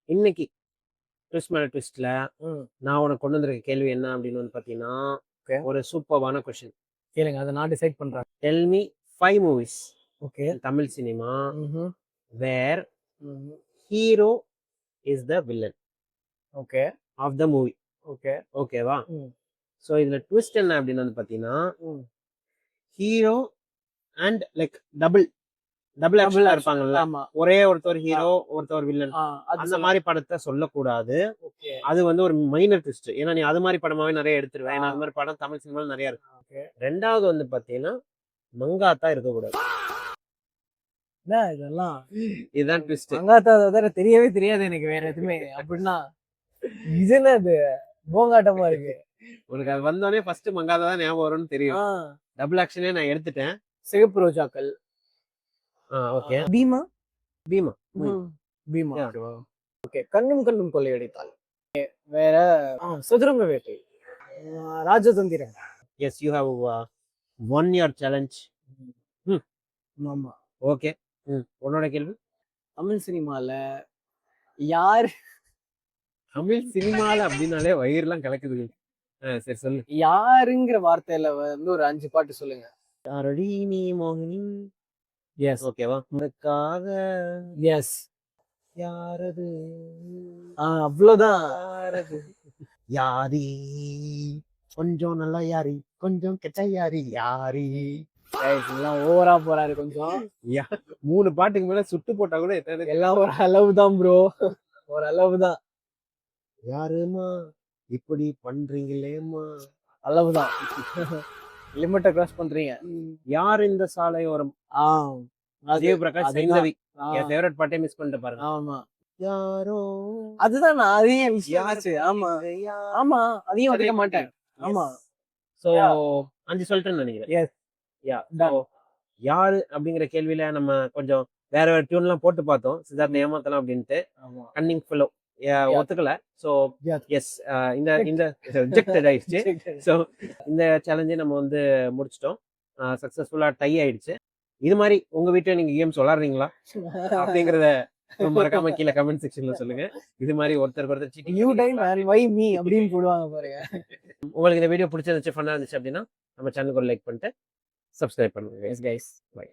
இன்னைக்கு ட்விஸ்ட் மேல ட்விஸ்ட்ல ம். நான் உனக்கு கொண்டு வந்திருக்க கேள்வி என்ன அப்படின்னு வந்து பாத்தீங்கன்னா Okay. ஒரு சூப்பர்வான கொஸ்டின். கேளுங்க, அதை நான் டிசைட் பண்றேன். Tell me 5 movies okay. Tamil cinema ம்ஹும். வேர் ம்ஹும். Hero is the villain okay. Of the movie. Okay. ஓகேவா? ம். ஸோ இதுல ட்விஸ்ட் என்ன அப்படின்னு வந்து பாத்தீங்கன்னா ம். ஹீரோ அண்ட் லைக் டபுள் ஆக்ஷனா இருப்பாங்கல்ல, ஆமா. ஒரே ஒருத்தர் ஹீரோ ஒருத்தர் வில்லன், அது அந்த மாதிரி படத்தை சொல்லக்கூடாது. ஓகே. அது வந்து ஒரு மைனர் ட்விஸ்ட். ஏன்னா நீ அது மாதிரி படமாவே நிறைய எடுத்துருவேன். ஏன்னா அது மாதிரி படம் தமிழ் சினிமாவில் நிறைய இருக்கு. ஓகே. ரெண்டாவது வந்து பாத்தீங்கன்னா மங்காத்தா இருக்கக்கூடாது. என்ன இதெல்லாம்? இதுதான் ட்விஸ்ட். மங்காத்தா தவிர தெரியவே தெரியாது எனக்கு வேற எதுவுமே. அப்படின்னா இது என்ன இது போங்காட்டமா இருக்கு. உனக்கு அது வந்தோடனே ஃபர்ஸ்ட் மங்காத்தா தான் ஞாபகம் வரும்னு தெரியும். டபுள் ஆக்ஷனே நான் எடுத்துட்டேன். சிகப்பு ரோஜாக்கள். ஓகே. பீமா. பீமா. பீமா. ஓகே. கண்ணும் கண்ணும் கொள்ளையடித்தாள். வேற Sathuranga Vettai. Rajathandhiran. Yes, you have 1 year challenge. ஆமா. ஓகே. உன்னோட கேள்வி. தமிழ் சினிமால யார் தமிழ் சினிமால அப்படின்னாலே வயிறுலாம் கலக்குது. சரி சொல்லு. யாருங்கிற வார்த்தையில வந்து ஒரு 5 பாட்டு சொல்லுங்க. யாரடி நீ மோகினி. எஸ். ஓகேவா? உனக்காக. எஸ். யாரது? அவ்வளவுதான். யாரி கொஞ்சம் நல்லா யாரி கொஞ்சம் கெட்ட யாரி யாரி. எல்லாம் ஓவரா போறாரு கொஞ்சம். 3 பாட்டுக்கு மேல சுட்டு போட்டா கூட எல்லாம் ஒரு அளவு தான் ப்ரோ. ஒரு அளவு தான். யாருமா இப்படி பண்றீங்களேம்மா. அளவுதான். லிமிட்ட கிராஸ் பண்றீங்க. யார் இந்த சாலையோரம். அஜய் பிரகாஷ் சைந்தவி. என் ஃபேவரட் பாட்டே மிஸ் பண்ணிட்டு பாருங்க. ஆமா. யாரோ அதுதான் நான் அதையும் மிஸ் ஆச்சு. ஆமா ஆமா அதையும் ஒதுக்க மாட்டேன். ஆமா. சோ 5 சொல்லிட்டேன்னு நினைக்கிறேன். எஸ். யாரு அப்படிங்கிற கேள்வியில நம்ம கொஞ்சம் வேற வேற டியூன்லாம் போட்டு பார்த்தோம். சித்தார்த்த ஏமாத்தலாம் அப்படின்ட்டு. கன்னிங் ஃபெலோ ஒத்துக்கல. ஸோ எஸ், இந்த ரிஜெக்டட் ஆயிடுச்சு. ஸோ இந்த சேலஞ்சை நம்ம வந்து முடிச்சிட்டோம். சக்சஸ்ஃபுல்லா டை ஆயிடுச்சு. இது மாதிரி உங்க வீட்டுல நீங்க கேம்ஸ் விளாடுறீங்களா அப்படிங்கறத மறக்காம கீழே கமெண்ட் செக்ஷன்ல சொல்லுங்க. இது மாதிரி ஒருத்தருக்கு cheating you time and why me அப்படின்னு போடுவாங்க பாருங்க. உங்களுக்கு இந்த வீடியோ பிடிச்சிருந்துச்சு, ஃபன்னா இருந்துச்சு அப்படின்னா நம்ம சேனலுக்கு ஒரு லைக் பண்ணிட்டு சப்ஸ்கிரைப் பண்ணுங்க. S guys. பை.